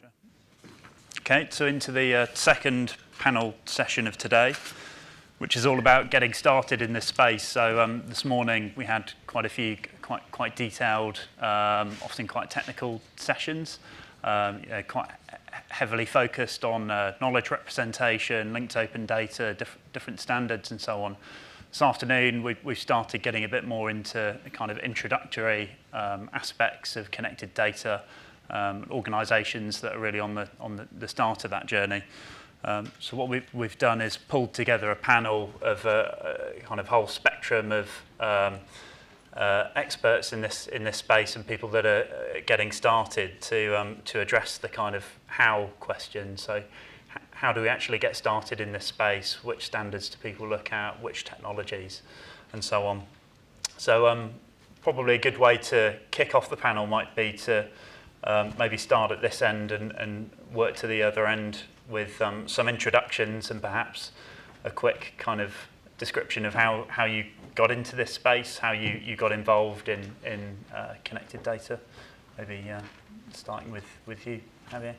Sure. Okay, so into the second panel session of today, which is all about getting started in this space. So this morning we had quite a few quite detailed, often quite technical sessions, quite heavily focused on knowledge representation, linked open data, different standards and so on. This afternoon we've started getting a bit more into the kind of introductory aspects of connected data, organisations that are really on the start of that journey. So what we've done is pulled together a panel of a kind of whole spectrum of experts in this space and people that are getting started to address the kind of how question. So how do we actually get started in this space? Which standards do people look at? Which technologies? And so on. So probably a good way to kick off the panel might be to maybe start at this end and work to the other end with some introductions and perhaps a quick kind of description of how you got into this space, how you got involved in connected data. Maybe starting with you, Javier.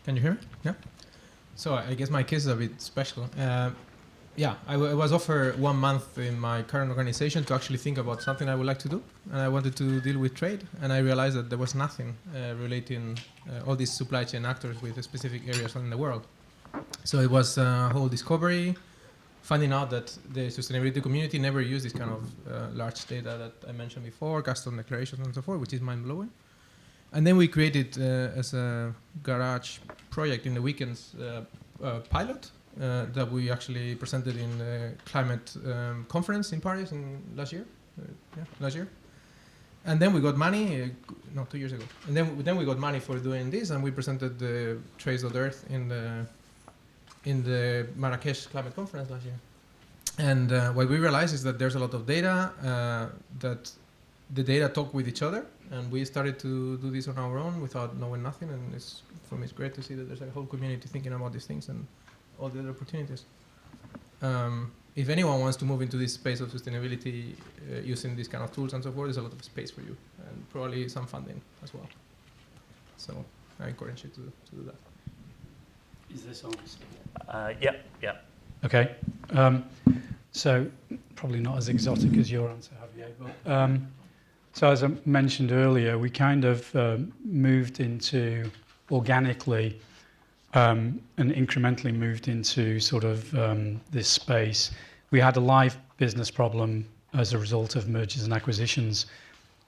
Can you hear me? Yeah. So I guess my case is a bit special. I was offered 1 month in my current organization to actually think about something I would like to do, and I wanted to deal with trade, and I realized that there was nothing relating all these supply chain actors with specific areas in the world. So it was a whole discovery, finding out that the sustainability community never used this kind of large data that I mentioned before, custom declarations and so forth, which is mind-blowing. And then we created, as a garage project in the weekends, pilot that we actually presented in the climate conference in Paris last year. And then we got money, 2 years ago. And then we got money for doing this, and we presented the Trace of the Earth in the Marrakesh climate conference last year. And what we realized is that there's a lot of data, that the data talk with each other, and we started to do this on our own without knowing nothing. And for me, it's great to see that there's a whole community thinking about these things and all the other opportunities. If anyone wants to move into this space of sustainability using these kind of tools and so forth, there's a lot of space for you, and probably some funding as well. So I encourage you to do that. Is this on? Yeah. Okay. So probably not as exotic as your answer, Javier, but so as I mentioned earlier, we kind of moved into organically and incrementally moved into sort of this space. We had a live business problem as a result of mergers and acquisitions,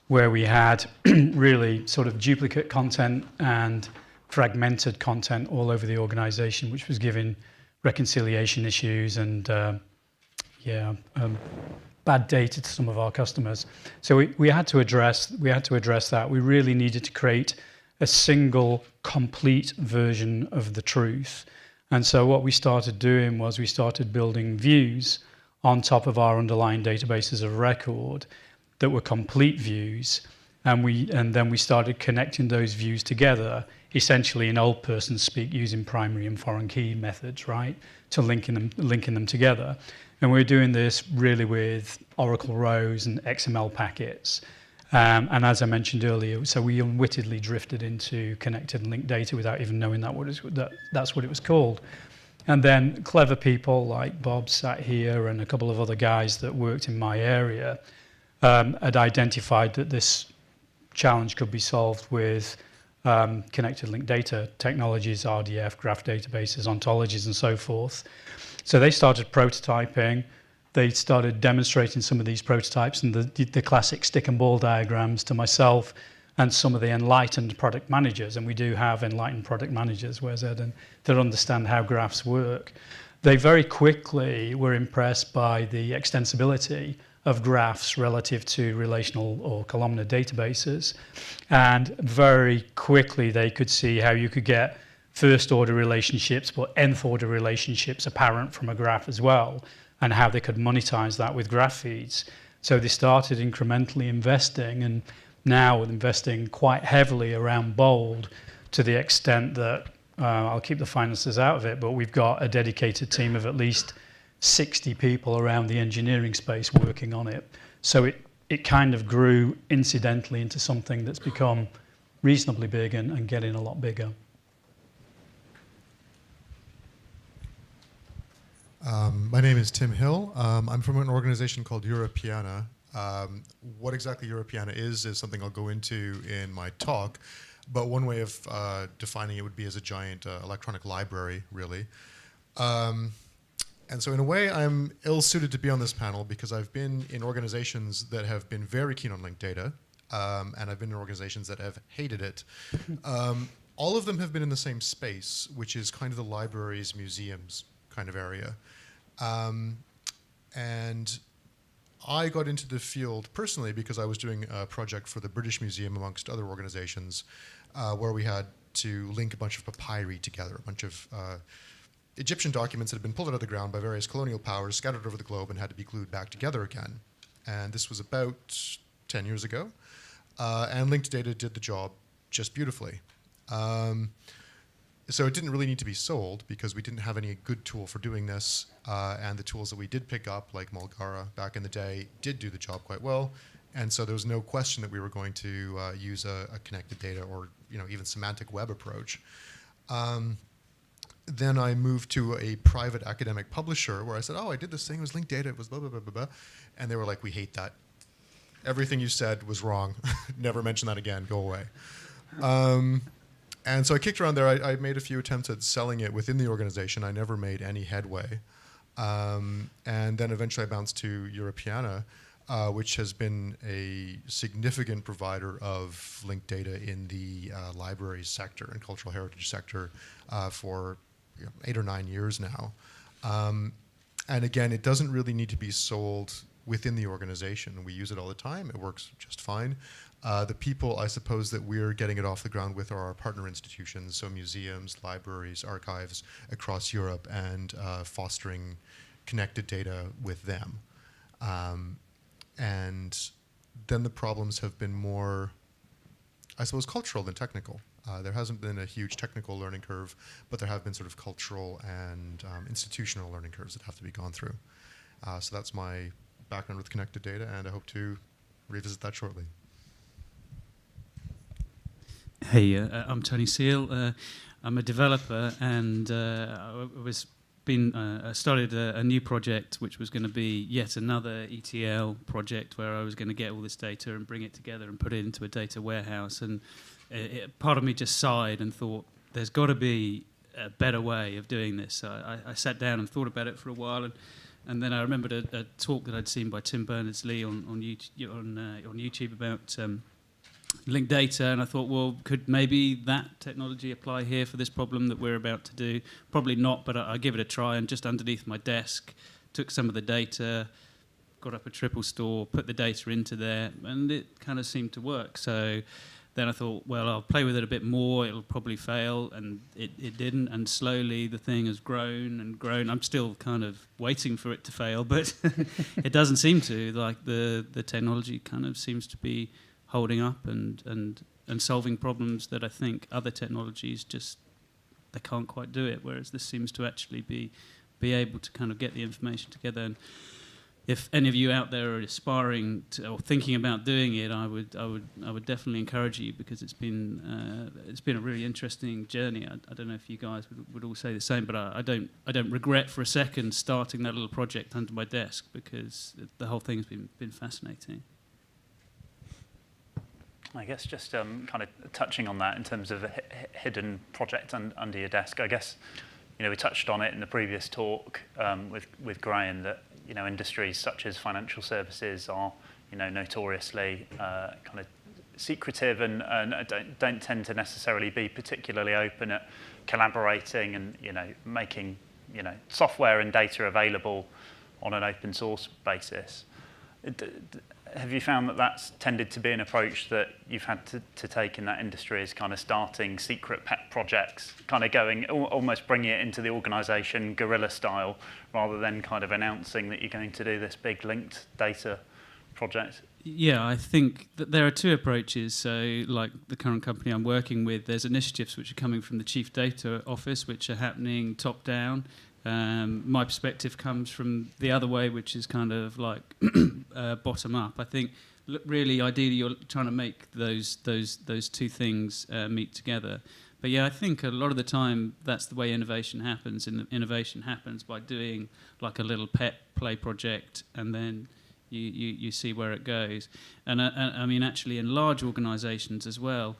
where we had really sort of duplicate content and fragmented content all over the organization, which was giving reconciliation issues and bad data to some of our customers. So we had to address that. We really needed to create a single complete version of the truth. And so what we started doing was we started building views on top of our underlying databases of record that were complete views. And then we started connecting those views together, essentially in old person speak, using primary and foreign key methods, right, to linking them together. And we're doing this really with Oracle rows and XML packets. And as I mentioned earlier, so we unwittingly drifted into connected and linked data without even knowing that's what it was called. And then clever people like Bob sat here and a couple of other guys that worked in my area had identified that this challenge could be solved with connected linked data technologies, RDF, graph databases, ontologies, and so forth. So they started prototyping. They started demonstrating some of these prototypes and the classic stick and ball diagrams to myself and some of the enlightened product managers. And we do have enlightened product managers, where's Ed, that understand how graphs work. They very quickly were impressed by the extensibility of graphs relative to relational or columnar databases. And very quickly they could see how you could get first order relationships, but nth order relationships apparent from a graph as well, and how they could monetize that with graph feeds. So they started incrementally investing, and now investing quite heavily around Bold, to the extent that I'll keep the finances out of it, but we've got a dedicated team of at least 60 people around the engineering space working on it. So it kind of grew incidentally into something that's become reasonably big and getting a lot bigger. My name is Tim Hill. I'm from an organization called Europeana. What exactly Europeana is something I'll go into in my talk, but one way of defining it would be as a giant electronic library, really. And so in a way, I'm ill-suited to be on this panel because I've been in organizations that have been very keen on linked data, and I've been in organizations that have hated it. All of them have been in the same space, which is kind of the libraries, museums kind of area. And I got into the field personally because I was doing a project for the British Museum amongst other organizations where we had to link a bunch of papyri together, a bunch of Egyptian documents that had been pulled out of the ground by various colonial powers, scattered over the globe, and had to be glued back together again. And this was about 10 years ago. And linked data did the job just beautifully. So it didn't really need to be sold because we didn't have any good tool for doing this. And the tools that we did pick up, like Mulgara back in the day, did do the job quite well. And so there was no question that we were going to use a connected data or even semantic web approach. Then I moved to a private academic publisher where I said, oh, I did this thing, it was linked data, it was blah, blah, blah, blah, blah. And they were like, we hate that. Everything you said was wrong. Never mention that again, go away. And so I kicked around there. I made a few attempts at selling it within the organization. I never made any headway. And then eventually I bounced to Europeana, which has been a significant provider of linked data in the libraries sector and cultural heritage sector for 8 or 9 years now. And again, it doesn't really need to be sold within the organization. We use it all the time. It works just fine. The people, I suppose, that we're getting it off the ground with are our partner institutions, so museums, libraries, archives across Europe, and fostering connected data with them. And then the problems have been more, I suppose, cultural than technical. There hasn't been a huge technical learning curve, but there have been sort of cultural and institutional learning curves that have to be gone through. So that's my background with connected data, and I hope to revisit that shortly. Hey, I'm Tony Seale. I'm a developer, and I started a new project which was going to be yet another ETL project where I was going to get all this data and bring it together and put it into a data warehouse. And part of me just sighed and thought, there's got to be a better way of doing this. So I sat down and thought about it for a while, and then I remembered a talk that I'd seen by Tim Berners-Lee on YouTube about linked data, and I thought, well, could maybe that technology apply here for this problem that we're about to do? Probably not, but I give it a try, and just underneath my desk, took some of the data, got up a triple store, put the data into there, and it kind of seemed to work. So then I thought, well, I'll play with it a bit more, it'll probably fail, and it didn't, and slowly the thing has grown and grown. I'm still kind of waiting for it to fail, but it doesn't seem to. Like the technology kind of seems to be holding up and solving problems that I think other technologies just, they can't quite do it, whereas this seems to actually be able to kind of get the information together. And if any of you out there are aspiring to, or thinking about doing it, I would definitely encourage you, because it's been a really interesting journey. I don't know if you guys would all say the same, but I don't regret for a second starting that little project under my desk, because the whole thing's been fascinating. I guess just kind of touching on that in terms of a hidden project under your desk. I guess we touched on it in the previous talk with Graham that industries such as financial services are notoriously kind of secretive and don't tend to necessarily be particularly open at collaborating and making software and data available on an open source basis. Have you found that that's tended to be an approach that you've had to take in that industry, as kind of starting secret pet projects, kind of going, almost bringing it into the organisation guerrilla style, rather than kind of announcing that you're going to do this big linked data project? Yeah, I think that there are two approaches. So like the current company I'm working with, there's initiatives which are coming from the Chief Data Office, which are happening top down. My perspective comes from the other way, which is kind of like bottom up. I think really, ideally, you're trying to make those two things meet together. But yeah, I think a lot of the time that's the way innovation happens. And innovation happens by doing like a little pet play project, and then you see where it goes. And I mean, actually, in large organisations as well,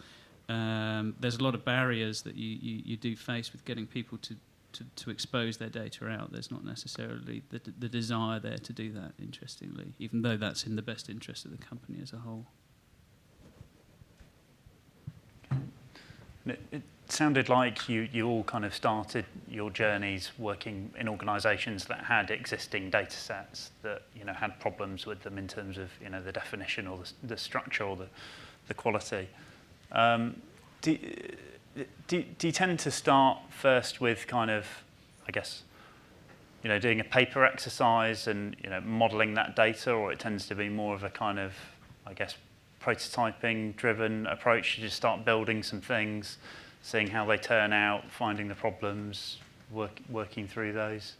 there's a lot of barriers that you do face with getting people to expose their data out. There's not necessarily the desire there to do that, interestingly, even though that's in the best interest of the company as a whole. It sounded like you all kind of started your journeys working in organisations that had existing data sets that had problems with them in terms of the definition or the structure or the quality. Do you tend to start first with kind of, I guess, doing a paper exercise and modelling that data, or it tends to be more of a kind of, I guess, prototyping driven approach? You just start building some things, seeing how they turn out, finding the problems, working through those.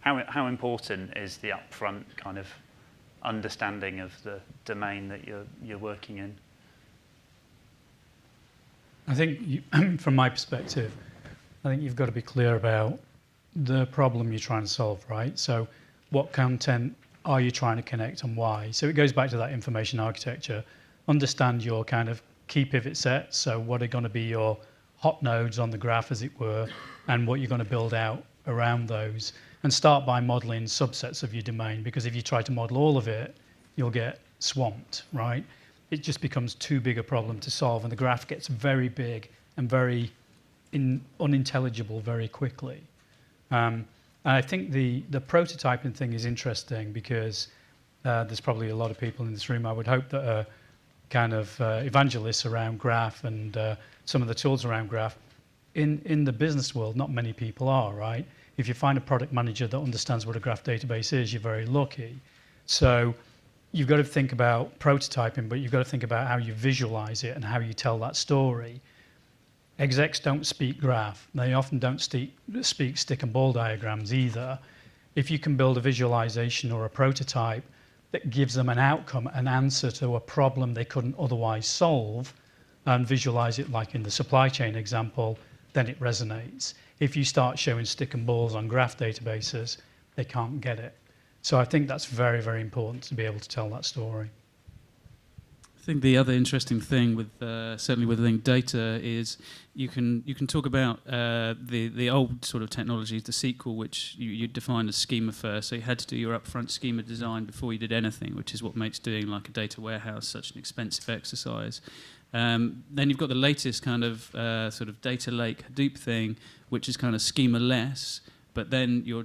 How important is the upfront kind of understanding of the domain that you're working in? I think, from my perspective, I think you've got to be clear about the problem you're trying to solve, right? So what content are you trying to connect and why? So it goes back to that information architecture. Understand your kind of key pivot sets. So what are going to be your hot nodes on the graph, as it were, and what you're going to build out around those. And start by modeling subsets of your domain, because if you try to model all of it, you'll get swamped, right? It just becomes too big a problem to solve, and the graph gets very big and very unintelligible very quickly. And I think the prototyping thing is interesting, because there's probably a lot of people in this room, I would hope, that are kind of evangelists around graph and some of the tools around graph. In the business world, not many people are, right? If you find a product manager that understands what a graph database is, you're very lucky. So you've got to think about prototyping, but you've got to think about how you visualize it and how you tell that story. Execs don't speak graph. They often don't speak stick and ball diagrams either. If you can build a visualization or a prototype that gives them an outcome, an answer to a problem they couldn't otherwise solve, and visualize it like in the supply chain example, then it resonates. If you start showing stick and balls on graph databases, they can't get it. So I think that's very, very important to be able to tell that story. I think the other interesting thing with certainly with linked data is you can talk about the old sort of technologies, the SQL, which you defined as schema first. So you had to do your upfront schema design before you did anything, which is what makes doing like a data warehouse such an expensive exercise. Then you've got the latest kind of sort of data lake Hadoop thing, which is kind of schema-less, but then you're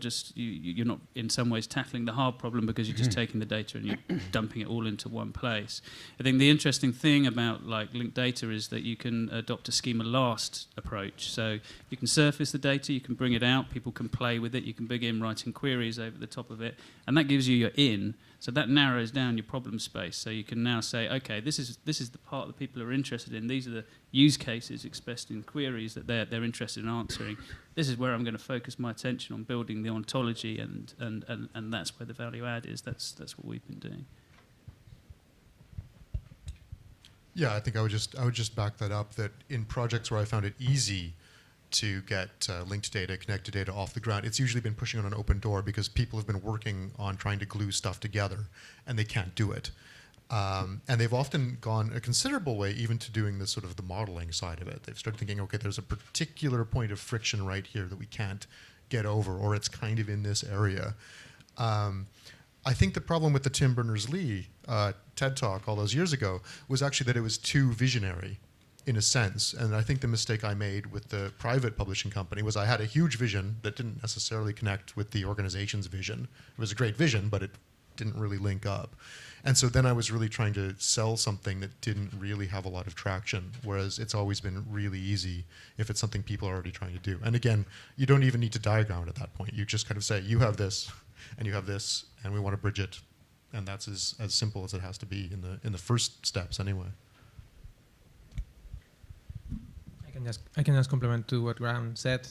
not in some ways tackling the hard problem, because you're just taking the data and you're dumping it all into one place. I think the interesting thing about like linked data is that you can adopt a schema-last approach. So you can surface the data, you can bring it out, people can play with it, you can begin writing queries over the top of it, and that gives you your in. So that narrows down your problem space. So you can now say, okay, this is the part that people are interested in. These are the use cases expressed in queries that they're interested in answering. This is where I'm going to focus my attention on building the ontology, and that's where the value add is. That's what we've been doing. Yeah, I think I would just back that up, that in projects where I found it easy to get linked data, connected data off the ground, it's usually been pushing on an open door, because people have been working on trying to glue stuff together and they can't do it. And they've often gone a considerable way even to doing the sort of the modeling side of it. They've started thinking, okay, there's a particular point of friction right here that we can't get over, or it's kind of in this area. I think the problem with the Tim Berners-Lee TED Talk all those years ago was actually that it was too visionary, in a sense. And I think the mistake I made with the private publishing company was I had a huge vision that didn't necessarily connect with the organization's vision. It was a great vision, but it didn't really link up. And so then I was really trying to sell something that didn't really have a lot of traction, whereas it's always been really easy if it's something people are already trying to do. And again, you don't even need to diagram it at that point. You just kind of say, you have this, and you have this, and we want to bridge it. And that's as simple as it has to be in the first steps anyway. I can just complement to what Graham said.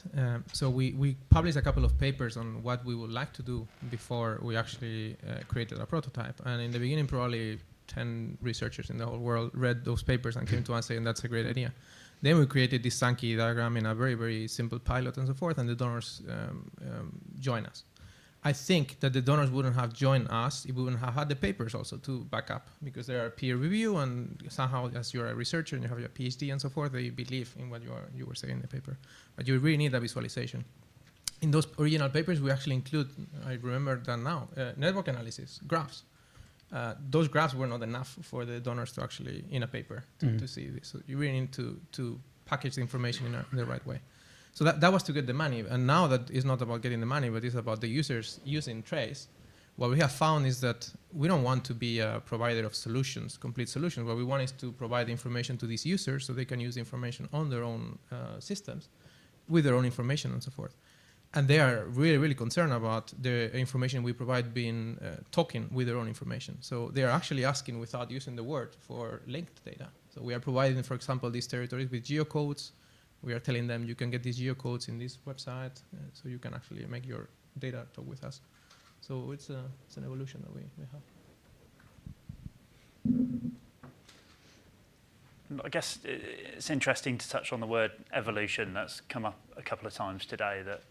So we published a couple of papers on what we would like to do before we actually created a prototype. And in the beginning, probably 10 researchers in the whole world read those papers and came to us saying that's a great idea. Then we created this Sankey diagram in a very, very simple pilot and so forth, and the donors joined us. I think that the donors wouldn't have joined us if we wouldn't have had the papers also to back up, because they are peer review, and somehow as you're a researcher and you have your PhD and so forth, they believe in what you were saying in the paper. But you really need a visualization. In those original papers, we actually include, I remember that now, network analysis, graphs. Those graphs were not enough for the donors to actually, in a paper, to see this. So you really need to package the information in the right way. So that was to get the money. And now that it's not about getting the money, but it's about the users using Trace. What we have found is that we don't want to be a provider of solutions, complete solutions. What we want is to provide information to these users so they can use information on their own systems with their own information and so forth. And they are really, really concerned about the information we provide being talking with their own information. So they are actually asking, without using the word, for linked data. So we are providing, for example, these territories with geocodes. We are telling them you can get these geocodes in this website, so you can actually make your data talk with us. So it's an evolution that we have. I guess it's interesting to touch on the word evolution. That's come up a couple of times today, that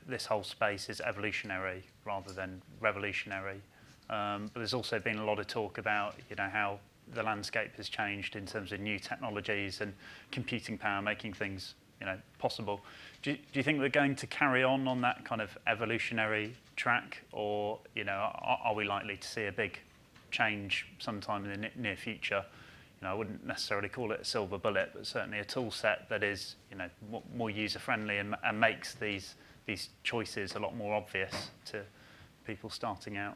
this whole space is evolutionary rather than revolutionary. But there's also been a lot of talk about how the landscape has changed in terms of new technologies and computing power making things possible. Do you think we're going to carry on that kind of evolutionary track, or are we likely to see a big change sometime in the near future? I wouldn't necessarily call it a silver bullet, but certainly a tool set that is more user friendly and makes these choices a lot more obvious to people starting out.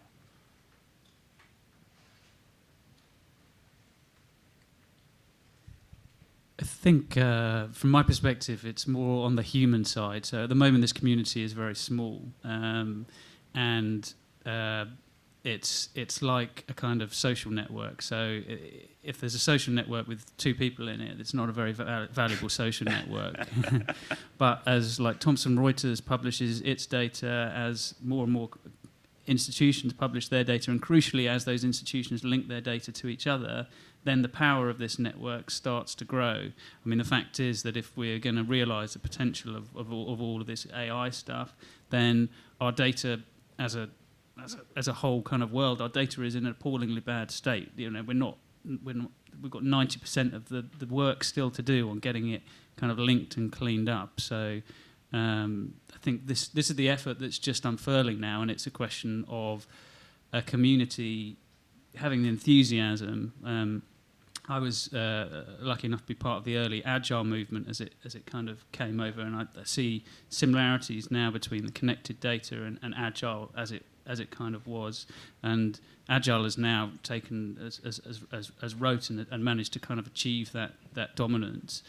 I think from my perspective, it's more on the human side. So at the moment, this community is very small, and it's like a kind of social network. So if there's a social network with 2 people in it, it's not a very valuable social network. But as like Thomson Reuters publishes its data, as more and more institutions publish their data, and crucially as those institutions link their data to each other, then the power of this network starts to grow. I mean, the fact is that if we're going to realise the potential of all of this AI stuff, then our data as a whole kind of world, our data is in an appallingly bad state. We've got 90% of the work still to do on getting it kind of linked and cleaned up. So I think this is the effort that's just unfurling now, and it's a question of a community having the enthusiasm. I was lucky enough to be part of the early Agile movement as it kind of came over, and I see similarities now between the connected data and Agile as it kind of was. And Agile has now taken as rote and managed to kind of achieve that dominance.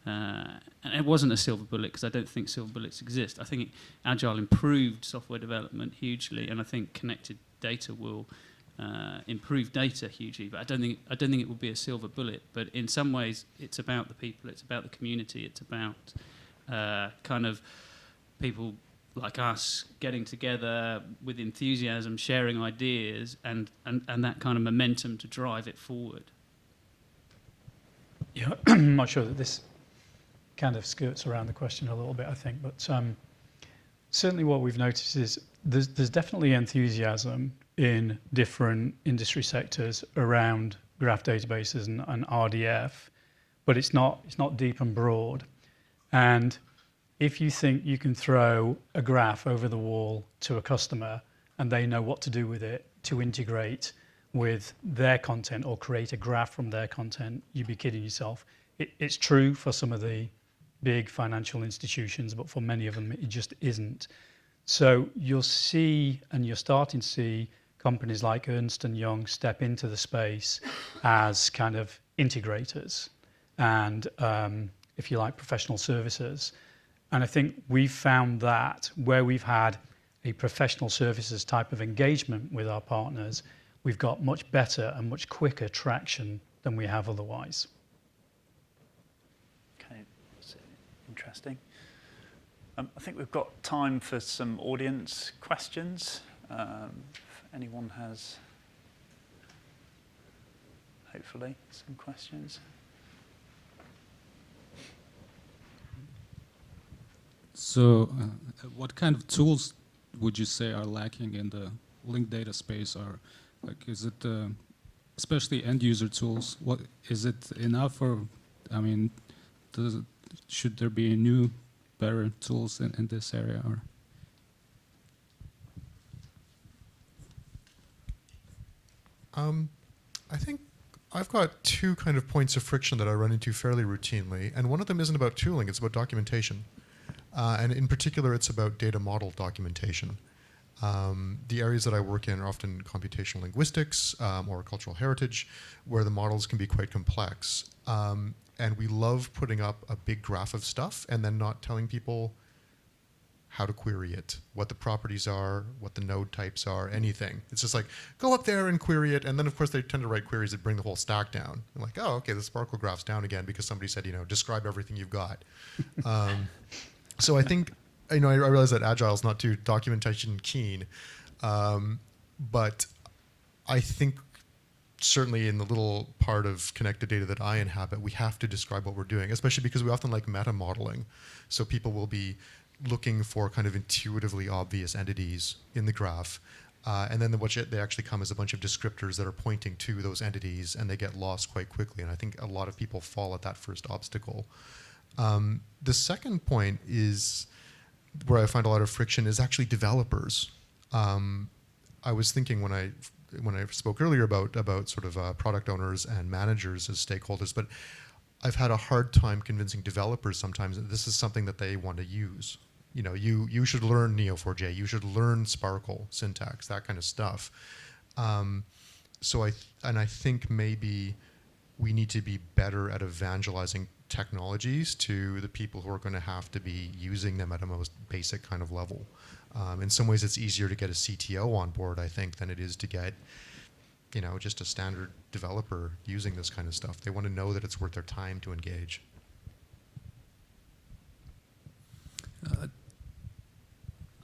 And it wasn't a silver bullet, because I don't think silver bullets exist. I think Agile improved software development hugely, and I think connected data will improve data hugely. But I don't think it will be a silver bullet. But in some ways, it's about the people, it's about the community, it's about kind of people like us getting together with enthusiasm, sharing ideas, and that kind of momentum to drive it forward. Yeah, I'm not sure that this kind of skirts around the question a little bit, I think, but certainly what we've noticed is there's definitely enthusiasm in different industry sectors around graph databases and RDF, but it's not deep and broad. And if you think you can throw a graph over the wall to a customer and they know what to do with it to integrate with their content or create a graph from their content, you'd be kidding yourself. It's true for some of the big financial institutions, but for many of them, it just isn't. So you'll see, and you're starting to see, companies like Ernst & Young step into the space as kind of integrators and, if you like, professional services. And I think we've found that where we've had a professional services type of engagement with our partners, we've got much better and much quicker traction than we have otherwise. Okay. So interesting. I think we've got time for some audience questions. If anyone has, hopefully, some questions. So, what kind of tools would you say are lacking in the linked data space? Or, like, is it especially end user tools? What is it enough, or I mean, should there be new, better tools in this area? Or I think I've got two kind of points of friction that I run into fairly routinely, and one of them isn't about tooling; it's about documentation. And in particular, it's about data model documentation. The areas that I work in are often computational linguistics or cultural heritage, where the models can be quite complex. And we love putting up a big graph of stuff and then not telling people how to query it, what the properties are, what the node types are, anything. It's just like, go up there and query it. And then, of course, they tend to write queries that bring the whole stack down. I'm like, oh, okay, the Sparkle graph's down again because somebody said, describe everything you've got. So I think, I realize that Agile's not too documentation keen, but I think certainly in the little part of connected data that I inhabit, we have to describe what we're doing, especially because we often like meta modeling. So people will be looking for kind of intuitively obvious entities in the graph. And then they actually come as a bunch of descriptors that are pointing to those entities, and they get lost quite quickly. And I think a lot of people fall at that first obstacle. The second point is where I find a lot of friction is actually developers. I was thinking when I spoke earlier about sort of product owners and managers as stakeholders, but I've had a hard time convincing developers sometimes that this is something that they want to use. You should learn Neo4j, you should learn Sparkle syntax, that kind of stuff. So I think maybe we need to be better at evangelizing technologies to the people who are going to have to be using them at a most basic kind of level. In some ways, it's easier to get a CTO on board, I think, than it is to get, just a standard developer using this kind of stuff. They want to know that it's worth their time to engage.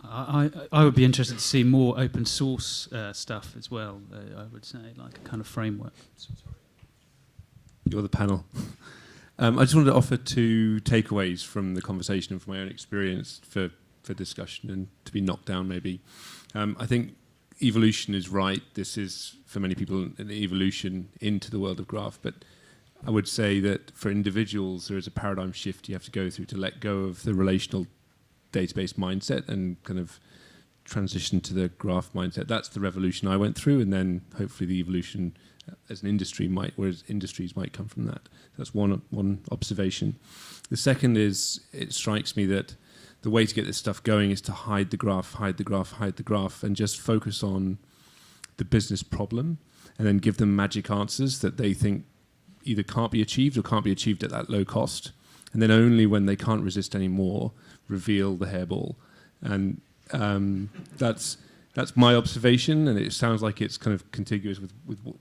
I would be interested to see more open source stuff as well. I would say, like a kind of framework. You're the panel. I just wanted to offer two takeaways from the conversation and from my own experience for discussion and to be knocked down maybe. I think evolution is right. This is, for many people, an evolution into the world of graph. But I would say that for individuals, there is a paradigm shift you have to go through to let go of the relational database mindset and kind of transition to the graph mindset. That's the revolution I went through, and then hopefully the evolution as an industry whereas industries might come from that. That's one observation. The second is, it strikes me that the way to get this stuff going is to hide the graph, and just focus on the business problem, and then give them magic answers that they think either can't be achieved or can't be achieved at that low cost. And then only when they can't resist anymore, reveal the hairball. And that's my observation, and it sounds like it's kind of contiguous with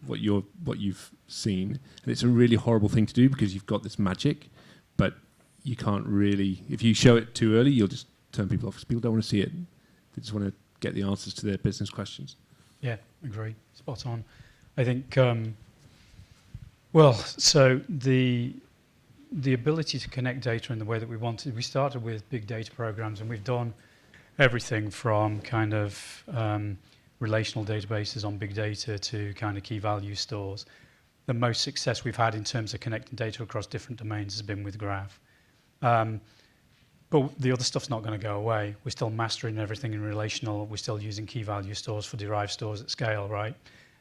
what you've seen. And it's a really horrible thing to do because you've got this magic, but you can't really, if you show it too early, you'll just turn people off because people don't want to see it. They just want to get the answers to their business questions. Yeah, agree. Spot on. I think, so the ability to connect data in the way that we wanted, we started with big data programs, and we've done everything from kind of relational databases on big data to kind of key value stores. The most success we've had in terms of connecting data across different domains has been with Graph. But the other stuff's not going to go away. We're still mastering everything in relational. We're still using key value stores for derived stores at scale, right?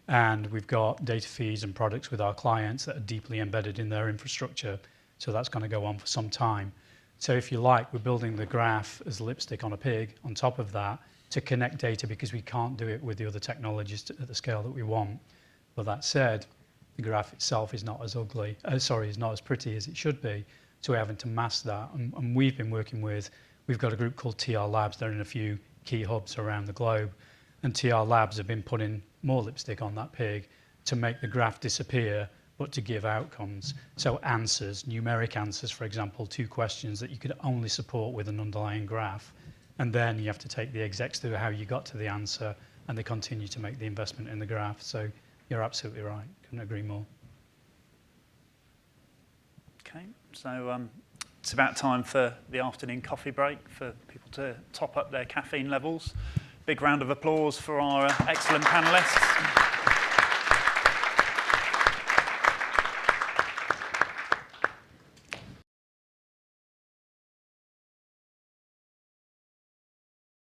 And we've got data feeds and products with our clients that are deeply embedded in their infrastructure. So that's going to go on for some time. So if you like, we're building the graph as lipstick on a pig on top of that to connect data because we can't do it with the other technologies at the scale that we want. But that said, the graph itself is not as is not as pretty as it should be. So we're having to mask that. And we've been working we've got a group called TR Labs. They're in a few key hubs around the globe. And TR Labs have been putting more lipstick on that pig to make the graph disappear, but to give outcomes. So answers, numeric answers, for example, 2 questions that you could only support with an underlying graph. And then you have to take the execs through how you got to the answer, and they continue to make the investment in the graph. So you're absolutely right. Couldn't agree more. Okay, so it's about time for the afternoon coffee break for people to top up their caffeine levels. Big round of applause for our excellent panelists.